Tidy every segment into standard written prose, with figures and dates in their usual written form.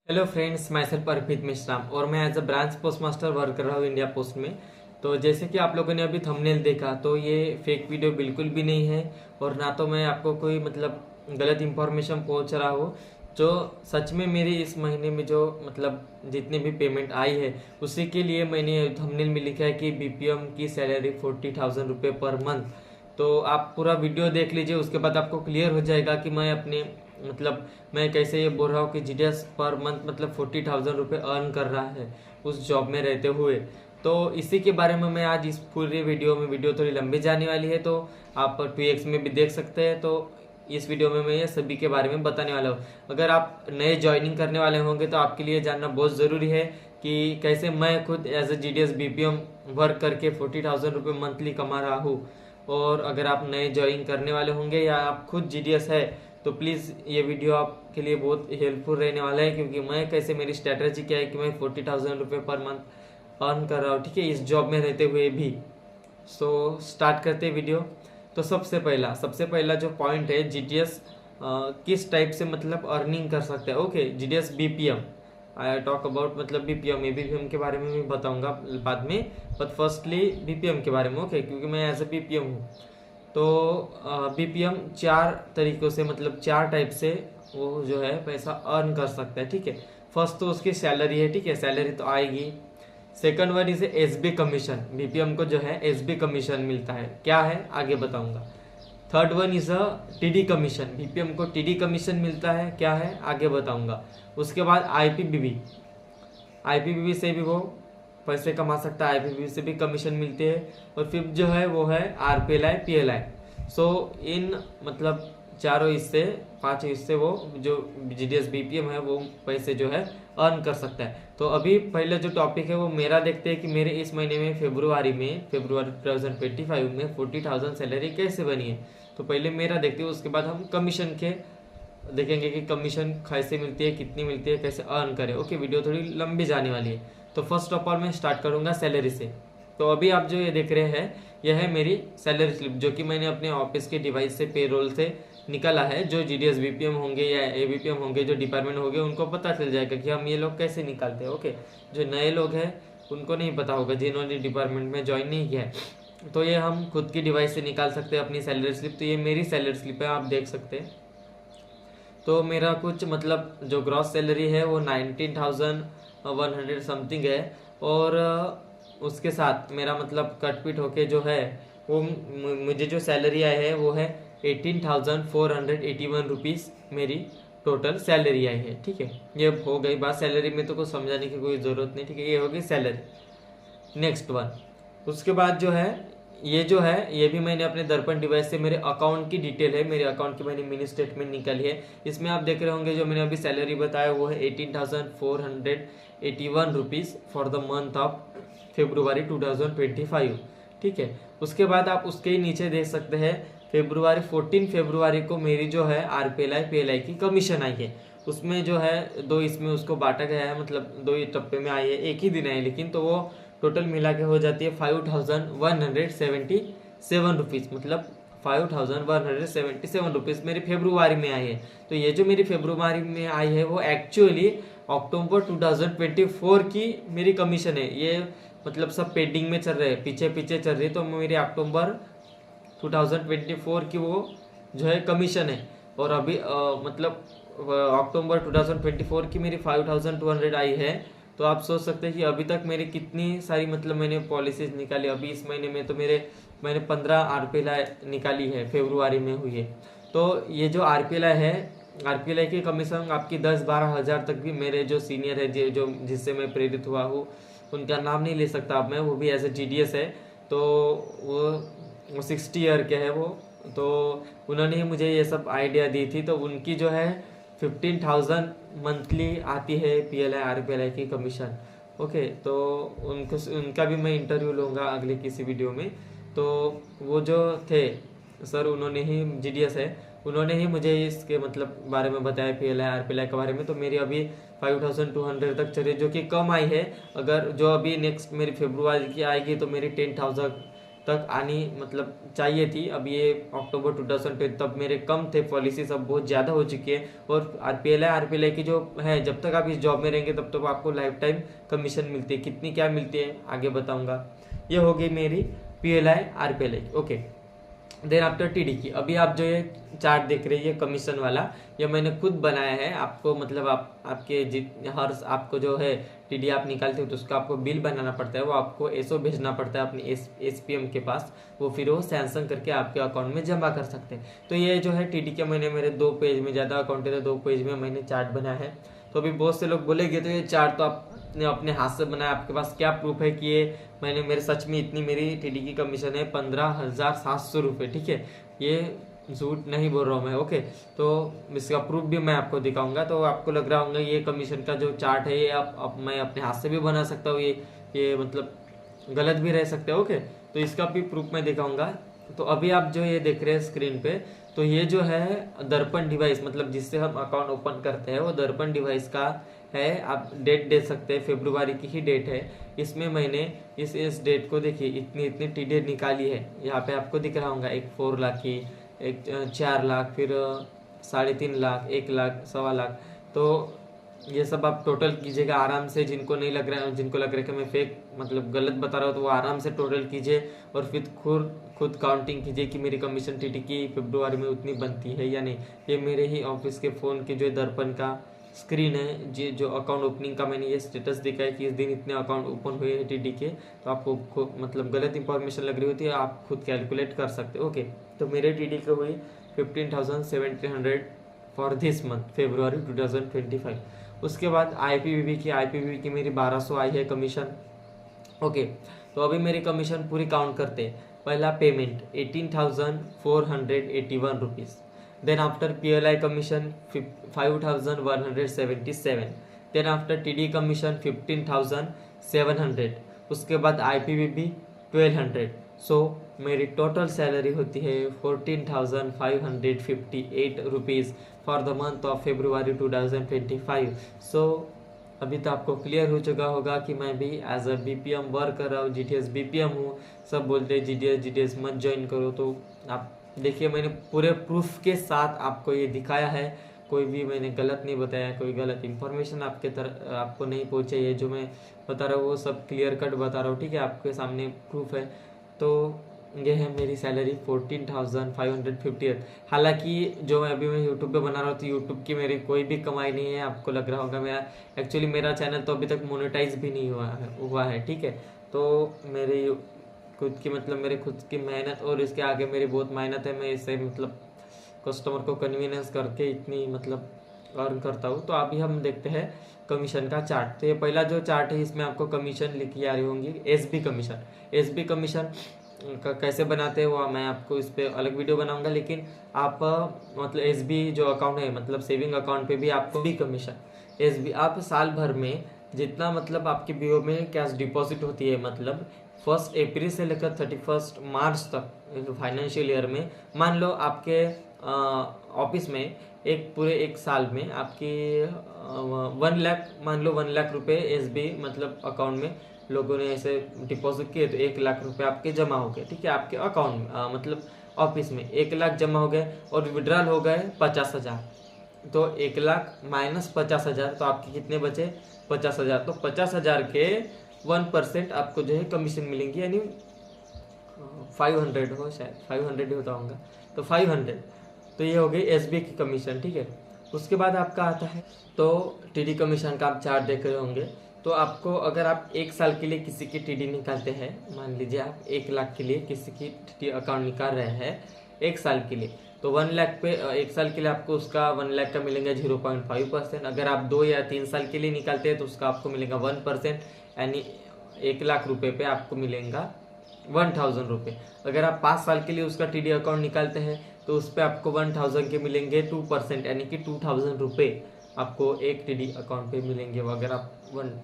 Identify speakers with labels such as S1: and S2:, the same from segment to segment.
S1: Hello friends, my self Arpit Mishra और मैं as a branch post master work कर रहा हूँ इंडिया पोस्ट में। तो जैसे कि आप लोगों ने अभी थंबनेल देखा, तो ये फेक वीडियो बिल्कुल भी नहीं है और ना तो मैं आपको कोई गलत इंफॉर्मेशन पहुंच रहा हूँ। जो सच में मेरी इस महीने में जो जितनी भी पेमेंट आई है उसी के लिए मैंने थंबनेल में लिखा है कि बीपीएम की सैलरी 40,000 रुपये पर मंथ। तो आप पूरा वीडियो देख लीजिए, उसके बाद आपको क्लियर हो जाएगा कि मैं अपने मैं कैसे ये बोल रहा हूँ कि जीडीएस पर मंथ 40,000 रुपये अर्न कर रहा है उस जॉब में रहते हुए। तो इसी के बारे में मैं आज इस पूरी वीडियो थोड़ी लंबी जाने वाली है, तो आप 2x में भी देख सकते हैं। तो इस वीडियो में मैं ये सभी के बारे में बताने वाला हूँ। अगर आप नए ज्वाइनिंग करने वाले होंगे तो आपके लिए जानना बहुत ज़रूरी है कि कैसे मैं खुद as a GDS BPM work करके 40,000 रुपये मंथली कमा रहा हूँ। और अगर आप नए ज्वाइन करने वाले होंगे या आप खुद जीडीएस है तो प्लीज़ ये वीडियो आपके लिए बहुत हेल्पफुल रहने वाला है, क्योंकि मैं कैसे मेरी स्ट्रैटेजी क्या है कि मैं 40,000 रुपये पर मंथ अर्न कर रहा हूँ, ठीक है, इस जॉब में रहते हुए भी। सो स्टार्ट करते हैं वीडियो। तो सबसे पहला जो पॉइंट है, जीडीएस किस टाइप से अर्निंग कर सकते हैं। Okay, GDS BPM, I talk about BPM, BPM के बारे में भी बताऊंगा बाद में, बट फर्स्टली बीपीएम के बारे में। ओके, क्योंकि मैं एज ए बीपीएम हूँ। तो बीपीएम चार तरीकों से चार टाइप से वो जो है पैसा अर्न कर सकता है, ठीक है। फर्स्ट तो उसकी सैलरी है, ठीक है, सैलरी तो आएगी। Second one is SB commission, BPM को जो है एसबी कमीशन मिलता है, क्या है आगे बताऊंगा। Third one is a TD commission, BPM को टीडी कमीशन मिलता है, क्या है आगे बताऊंगा। उसके बाद आईपीबीबी, आईपीबीबी से भी वो पैसे कमा सकता है, आईपीबीबी से भी कमीशन मिलते हैं। और फिर जो है वो है आरपीएलआई पीएलआई। सो इन चारों हिस्से, पांचों हिस्से वो जो जीडीएस बीपीएम है वो पैसे जो है अर्न कर सकता है। तो अभी पहले जो टॉपिक है वो मेरा देखते हैं कि मेरे इस महीने में फरवरी 2025 में 40,000 सैलरी कैसे बनी है। तो पहले मेरा देखते हैं, उसके बाद हम कमीशन के देखेंगे कि कमीशन कैसे मिलती है, कितनी मिलती है, कैसे अर्न करें। ओके, वीडियो थोड़ी लंबी जाने वाली है। तो फर्स्ट ऑफ ऑल मैं स्टार्ट करूंगा सैलरी से। तो अभी आप जो ये देख रहे हैं यह है मेरी सैलरी स्लिप, जो कि मैंने अपने ऑफिस के डिवाइस से पेरोल से निकाला है। जो जीडीएस बीपीएम होंगे या एबीपीएम होंगे, जो डिपार्टमेंट होंगे, उनको पता चल जाएगा कि हम ये लोग कैसे निकालते हैं। ओके, जो नए लोग हैं उनको नहीं पता होगा, जिन्होंने डिपार्टमेंट में ज्वाइन नहीं किया है। तो ये हम खुद की डिवाइस से निकाल सकते हैं अपनी सैलरी स्लिप। तो ये मेरी सैलरी स्लिप है, आप देख सकते हैं। तो मेरा कुछ जो ग्रॉस सैलरी है वो 19,100 समथिंग है। और उसके साथ मेरा कटपिट होके जो है वो मुझे जो सैलरी आई है वो है 18,481 रुपीज़ मेरी टोटल सैलरी आई है, ठीक है। ये हो गई बात सैलरी में, तो कुछ समझाने की कोई ज़रूरत नहीं, ठीक है, ये हो गई सैलरी। नेक्स्ट वन, उसके बाद जो है ये भी मैंने अपने दर्पण डिवाइस से, मेरे अकाउंट की डिटेल है, मेरे अकाउंट की मैंने मिनी स्टेटमेंट निकाली है। इसमें आप देख रहे होंगे जो मैंने अभी सैलरी बताया वो है 18,481 rupees for the month of February 2025, ठीक है। उसके बाद आप उसके ही नीचे देख सकते हैं 14 फरवरी को मेरी जो है आरपीएलआई पीएलआई की कमीशन आई है। उसमें जो है दो इसमें उसको बांटा गया है, दो ही टप्पे में आई है, एक ही दिन आई लेकिन, तो वो टोटल मिला के हो जाती है 5,177 रुपीज़, 5,177 रुपीज़ मेरी फेब्रुआरी में आई है। तो ये जो मेरी फेब्रुआरी में आई है वो एक्चुअली अक्टूबर 2024 की मेरी कमीशन है। ये सब पेंडिंग में चल रहे हैं, पीछे पीछे चल रही है, तो मेरी अक्टूबर 2024 की वो जो है कमीशन है। और अभी अक्टूबर 2024 की मेरी 5,200 आई है। तो आप सोच सकते हैं कि अभी तक मेरी कितनी सारी मैंने पॉलिसीज निकाली। अभी इस महीने में तो मैंने 15 आरपीएलआई निकाली है, फेब्रुआरी में हुई है। तो ये जो आरपीएलआई है, आरपीएलआई की कमीशन आपकी 10-12 हज़ार तक भी, मेरे जो सीनियर है जो जिससे मैं प्रेरित हुआ हूँ, उनका नाम नहीं ले सकता अब मैं, वो भी एज ए जीडीएस है। तो वो 60 ईयर के है वो, तो उन्होंने ही मुझे ये सब आइडिया दी थी। तो उनकी जो है 15,000 मंथली आती है पीएलआई आरपीएलआई की कमीशन। ओके, तो उनका भी मैं इंटरव्यू लूँगा अगले किसी वीडियो में। तो वो जो थे सर, उन्होंने ही, जीडीएस है, उन्होंने ही मुझे इसके बारे में बताया पीएलआई आरपीएलआई के बारे में। तो मेरी अभी 5,200 तक चली, जो कि कम आई है। अगर जो अभी नेक्स्ट मेरी फरवरी की आएगी तो मेरी तक आनी मतलब चाहिए थी। अब ये अक्टूबर 2020 तब मेरे कम थे, पॉलिसी सब बहुत ज़्यादा हो चुकी है। और आरपीएलआई की जो है, जब तक आप इस जॉब में रहेंगे तब तक आपको लाइफ टाइम कमीशन मिलती है। कितनी क्या मिलती है आगे बताऊंगा। ये होगी मेरी PLI RPLI. Okay, then after TD की अभी आप जो ये चार्ट देख रहे हैं ये कमीशन वाला, ये मैंने खुद बनाया है। आपको मतलब आपके हर आपको जो है टीडी आप निकालते हो तो उसका आपको बिल बनाना पड़ता है, वो आपको एसओ भेजना पड़ता है अपने एसपीएम के पास, वो फिर वो सैंक्शन करके आपके अकाउंट में जमा कर सकते हैं। तो ये जो है टीडी के मैंने मेरे 2 पेज में, ज़्यादा अकाउंट है तो 2 पेज में मैंने चार्ट बनाया है। तो अभी बहुत से लोग बोलेंगे तो ये चार्ट तो आपने अपने हाथ से बनाया, आपके पास क्या प्रूफ है कि ये मैंने मेरे सच में इतनी मेरी टीडी की कमीशन है 15,700 रुपये, ठीक है, ये झूठ नहीं बोल रहा हूँ मैं। ओके, तो इसका प्रूफ भी मैं आपको दिखाऊंगा। तो आपको लग रहा होगा ये कमीशन का जो चार्ट है ये मैं अपने हाथ से भी बना सकता हूँ, ये मतलब गलत भी रह सकते हैं। ओके, तो इसका भी प्रूफ मैं दिखाऊंगा। तो अभी आप जो ये देख रहे हैं स्क्रीन पे, तो ये जो है दर्पण डिवाइस, मतलब जिससे हम अकाउंट ओपन करते हैं वो दर्पण डिवाइस का है। आप डेट दे सकते हैं, फेब्रुआरी की ही डेट है। इसमें मैंने इस डेट को देखिए इतनी टी निकाली है। यहाँ पे आपको दिख रहा होगा, एक 4 लाख की, एक 4 लाख, फिर 3.5 लाख, 1 लाख, 1.25 लाख। तो ये सब आप टोटल कीजिएगा आराम से। जिनको नहीं लग रहा है, जिनको लग रहा है कि मैं फेक मतलब गलत बता रहा हूँ, तो वो आराम से टोटल कीजिए और फिर खुद काउंटिंग कीजिए कि मेरी कमीशन टीटी की फेब्रुआरी में उतनी बनती है या नहीं। ये मेरे ही ऑफिस के फ़ोन के जो दर्पण का स्क्रीन है, जी जो अकाउंट ओपनिंग का मैंने ये स्टेटस देखा है कि इस दिन इतने अकाउंट ओपन हुए हैं टीडी के। तो आपको मतलब गलत इंफॉर्मेशन लग रही होती है, आप खुद कैलकुलेट कर सकते हो। ओके, तो मेरे टीडी को हुई 15,700 फॉर दिस मंथ फेब्रुआरी 2025। उसके बाद आईपीबीबी की मेरी 1200 आई है कमीशन। ओके, तो अभी मेरी कमीशन पूरी काउंट करते हैं। पहला payment 18,481 rupees. Then after PLI commission 5,177। Then after TD commission 15,700। उसके बाद आईपीबीबी 1,200। सो मेरी टोटल सैलरी होती है 14,558 rupees for the month of February 2025। सो अभी तो आपको क्लियर हो चुका होगा कि मैं भी एज अ बीपीएम वर्क कर रहा हूँ, जीटीएस बीपीएम हूँ। सब बोलते हैं जीटीएस मत ज्वाइन करो, तो आप देखिए मैंने पूरे प्रूफ के साथ आपको ये दिखाया है। कोई भी मैंने गलत नहीं बताया, कोई गलत इन्फॉर्मेशन आपको नहीं पहुँचे। ये जो मैं बता रहा हूँ वो सब क्लियर कट बता रहा हूँ, ठीक है, आपके सामने प्रूफ है। तो ये है मेरी सैलरी 14,558। हालांकि जो मैं यूट्यूब पे बना रहा हूँ तो यूट्यूब की मेरी कोई भी कमाई नहीं है। आपको लग रहा होगा मेरा चैनल तो अभी तक मोनेटाइज भी नहीं हुआ है, ठीक है। तो मेरे खुद की मेहनत और इसके आगे मेरी बहुत मेहनत है। मैं इससे मतलब कस्टमर को कन्वीनियंस करके इतनी मतलब अर्न करता हूँ। तो अभी हम देखते हैं कमीशन का चार्ट। तो ये पहला जो चार्ट है इसमें आपको कमीशन लिखी आ रही होंगी, एसबी कमीशन का कैसे बनाते हैं वो मैं आपको इस पर अलग वीडियो बनाऊंगा। लेकिन आप मतलब एसबी जो अकाउंट है, मतलब सेविंग अकाउंट पे भी आपको भी कमीशन एसबी आप साल भर में जितना मतलब आपके बीओ में कैश डिपॉजिट होती है, मतलब 1 अप्रैल से लेकर 31 मार्च तक फाइनेंशियल ईयर में, मान लो आपके ऑफिस में पूरे एक साल में आपकी 1 लाख, मान लो 1 लाख रुपए एसबी मतलब अकाउंट में लोगों ने ऐसे डिपॉजिट किए, तो 1 लाख रुपए आपके जमा हो गए, ठीक है, आपके अकाउंट में मतलब ऑफिस में 1 लाख जमा हो गए और विड्रॉल हो गए 50,000। तो 1 लाख माइनस 50,000, तो आपके कितने बचे 50,000। तो 50,000 के 1% आपको जो है कमीशन मिलेंगी, यानी 500 हो, शायद 500 ही होता होगा, तो 500। तो ये हो गई एसबी की कमीशन, ठीक है। उसके बाद आपका आता है तो टीडी कमीशन का आप चार्ट देख रहे होंगे। तो आपको अगर आप 1 साल के लिए किसी की टीडी निकालते हैं, मान लीजिए आप 1 लाख के लिए किसी की टीडी अकाउंट निकाल रहे हैं 1 साल के लिए, तो 1 लाख पे 1 साल के लिए आपको उसका 1 लाख का मिलेगा 0.5%। अगर आप 2 या 3 साल के लिए निकालते हैं तो उसका आपको मिलेगा 1%, यानी 1 लाख रुपए पे आपको मिलेगा 1,000 रुपये। अगर आप 5 साल के लिए उसका टीडी अकाउंट निकालते हैं तो उस पर आपको 1,000 के मिलेंगे 2%, यानी कि 2,000 रुपये आपको एक टीडी अकाउंट पे मिलेंगे। वो अगर आप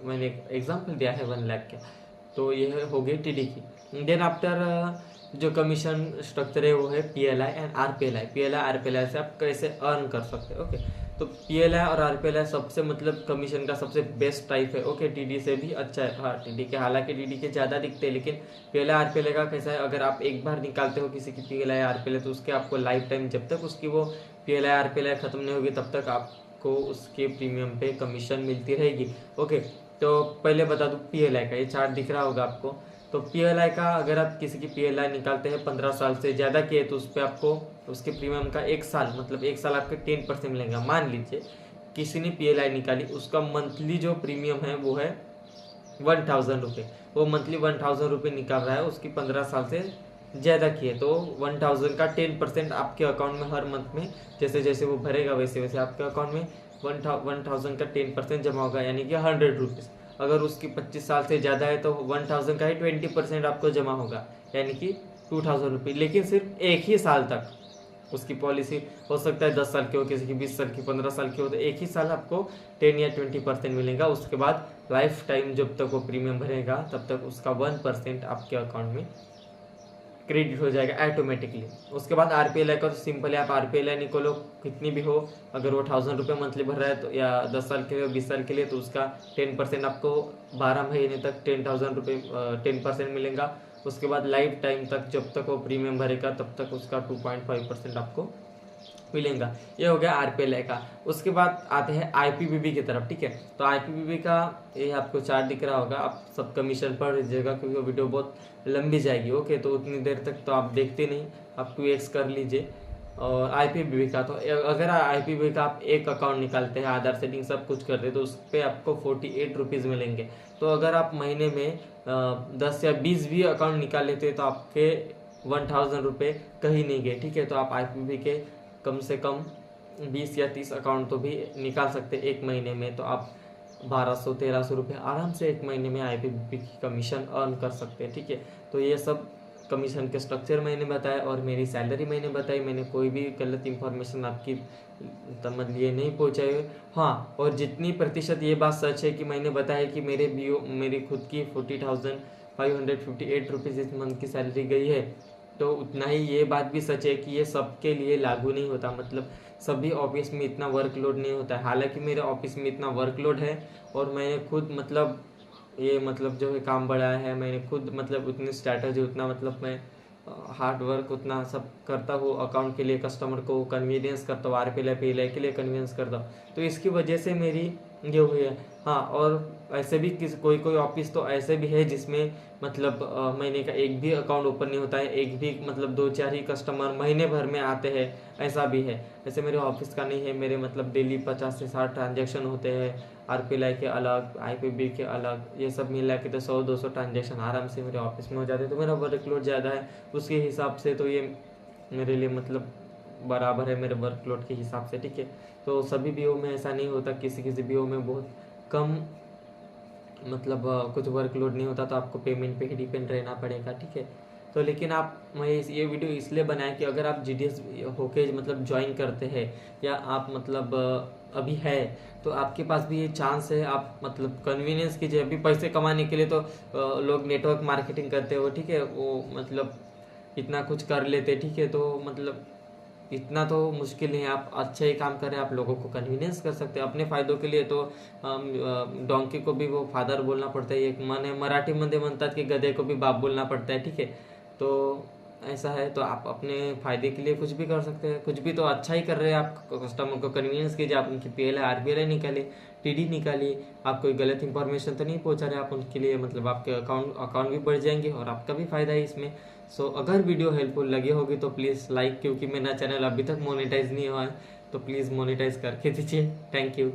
S1: मैंने एक एग्जांपल दिया है 1 लाख का। तो ये हो गई टीडी की। देन आफ्टर जो कमीशन स्ट्रक्चर है वो है PLI and RPLI. PLI RPLI से आप कैसे अर्न कर सकते हैं। ओके, तो पीएलआई और आरपीएलआई सबसे मतलब कमीशन का सबसे बेस्ट टाइप है। ओके, टीडी से भी अच्छा है। हाँ, टीडी के हालांकि टीडी के ज़्यादा दिखते हैं, लेकिन पीएलआई आरपीएलआई का कैसा है, अगर आप एक बार निकालते हो किसी की पीएलआई आरपीएलआई तो उसके आपको लाइफ टाइम, जब तक उसकी वो पीएलआई आरपीएलआई खत्म नहीं होगी तब तक आपको उसके प्रीमियम पे कमीशन मिलती रहेगी। ओके, तो पहले बता दूँ पीएलआई का, ये चार्ट दिख रहा होगा आपको। तो पीएलआई का अगर आप किसी की पीएलआई निकालते हैं 15 साल से ज़्यादा किए तो उस पर आपको उसके प्रीमियम का 1 साल मतलब 1 साल आपके 10% मिलेगा। मान लीजिए किसी ने पीएलआई निकाली, उसका मंथली जो प्रीमियम है वो है 1000 रुपये। वो मंथली 1000 रुपये निकाल रहा है, उसकी 15 साल से ज़्यादा किए तो 1000 का 10% आपके अकाउंट में हर मंथ में जैसे जैसे वो भरेगा वैसे वैसे आपके अकाउंट में 1000 का 10% जमा होगा, यानी कि 100 रुपीज़। अगर उसकी 25 साल से ज़्यादा है तो 1000 का ही 20% आपको जमा होगा, यानी कि 2000 रुपये। लेकिन सिर्फ एक ही साल तक उसकी पॉलिसी हो सकता है 10 साल की हो, किसी की 20 साल की, 15 साल की हो, तो एक ही साल आपको 10 या 20% मिलेगा। उसके बाद लाइफ टाइम जब तक वो प्रीमियम भरेगा तब तक उसका 1% आपके अकाउंट में क्रेडिट हो जाएगा ऑटोमेटिकली। उसके बाद आरपीएलआई का तो सिंपल है, आप आरपीएलआई निकालो कितनी भी हो, अगर वो 1000 रुपये मंथली भर रहा है तो, या 10 साल के लिए 20 साल के लिए, तो उसका 10% आपको 12 महीने तक 10,000 रुपये 10% मिलेगा। उसके बाद लाइफ टाइम तक जब तक वो प्रीमियम भरेगा तब तक उसका 2.5% आपको मिलेगा। ये हो गया आरपीएलआई का। उसके बाद आते हैं आईपीपीबी की तरफ। ठीक है, तो आईपीपीबी का ये आपको चार्ट दिख रहा होगा, आप सब कमीशन पढ़ लीजिएगा क्योंकि वो वीडियो बहुत लंबी जाएगी। ओके, तो उतनी देर तक तो आप देखते नहीं, आप 2x कर लीजिए। और आईपीपीबी का तो अगर आईपीपीबी का आप एक अकाउंट निकालते हैं, आधार सेटिंग सब कुछ करते हैं, तो उस पर आपको 48 रुपीज़ मिलेंगे। तो अगर आप महीने में 10 या 20 भी अकाउंट निकाल लेते हैं तो आपके 1000 रुपये कहीं नहीं गए। ठीक है, तो आप आईपीपीबी के कम से कम 20 या 30 अकाउंट तो भी निकाल सकते हैं एक महीने में, तो आप 1200-1300 रुपये आराम से एक महीने में आईपीपीबी की कमीशन अर्न कर सकते हैं। ठीक है, तो ये सब कमीशन के स्ट्रक्चर मैंने बताया और मेरी सैलरी मैंने बताई। मैंने कोई भी गलत इंफॉर्मेशन आपकी समझ लिए नहीं पहुँचाई। हाँ, और जितनी प्रतिशत ये बात सच है कि मैंने बताया कि मेरी खुद की 40,558 रुपीज़ इस मंथ की सैलरी गई है, तो उतना ही ये बात भी सच है कि ये सबके लिए लागू नहीं होता। मतलब सभी ऑफिस में इतना वर्कलोड नहीं होता है। हालांकि मेरे ऑफिस में इतना वर्कलोड है और मैंने खुद मतलब ये मतलब जो है काम बढ़ाया है, मैंने खुद मतलब उतनी स्ट्रैटेजी, उतना मतलब मैं हार्ड वर्क उतना सब करता हूँ अकाउंट के लिए, कस्टमर को कन्वीनियंस करता हूँ, आरपीएलआई पीएलआई के लिए कन्वीनियंस करता हूँ, तो इसकी वजह से मेरी ये हुई है। हाँ, और ऐसे भी कोई ऑफिस तो ऐसे भी है जिसमें मतलब महीने का एक भी अकाउंट ओपन नहीं होता है, एक भी मतलब 2-4 ही कस्टमर महीने भर में आते हैं, ऐसा भी है। ऐसे मेरे ऑफिस का नहीं है, मेरे मतलब डेली 50 से 60 ट्रांजेक्शन होते हैं, आरपीएलआई के अलग, आईपीपीबी के अलग, ये सब मिला के तो 100-200 ट्रांजेक्शन आराम से मेरे ऑफिस में हो जाते हैं। तो मेरा वर्कलोड ज़्यादा है, उसके हिसाब से तो ये मेरे लिए मतलब बराबर है मेरे वर्कलोड के हिसाब से। ठीक है, तो सभी बीओ में ऐसा नहीं होता, किसी किसी बीओ में बहुत कम मतलब कुछ वर्कलोड नहीं होता, तो आपको पेमेंट पे ही डिपेंड रहना पड़ेगा। ठीक है, तो लेकिन मैं ये वीडियो इसलिए बनाया कि अगर आप जीडीएस होके मतलब ज्वाइन करते हैं या आप मतलब अभी है तो आपके पास भी ये चांस है, आप मतलब कन्वीनियंस कीजिए। अभी पैसे कमाने के लिए तो लोग नेटवर्क मार्केटिंग करते हो, ठीक है, वो मतलब इतना कुछ कर लेते। ठीक है, तो मतलब इतना तो मुश्किल नहीं है, आप अच्छा ही काम करें, आप लोगों को कन्वीनियंस कर सकते हैं अपने फायदों के लिए। तो डोंकी को भी वो फादर बोलना पड़ता है, एक मन है मराठी मध्ये म्हणतात कि गधे को भी बाप बोलना पड़ता है। ठीक है, तो ऐसा है, तो आप अपने फायदे के लिए कुछ भी कर सकते हैं, कुछ भी तो अच्छा ही कर रहे हैं। आप कस्टमर को कन्वीनियंस कीजिए, आप उनकी पीएलआई आरपीएलआई निकालिए, टीडी निकालिए, आप कोई गलत इंफॉर्मेशन तो नहीं पहुंचा रहे आप उनके लिए, मतलब आपके अकाउंट भी बढ़ जाएंगे और आपका भी फायदा है इसमें। सो अगर वीडियो हेल्पफुल लगी होगी तो प्लीज़ लाइक, क्योंकि मेरा चैनल अभी तक मोनेटाइज नहीं हुआ है, तो प्लीज़ मोनेटाइज करके दीजिए। Thank you.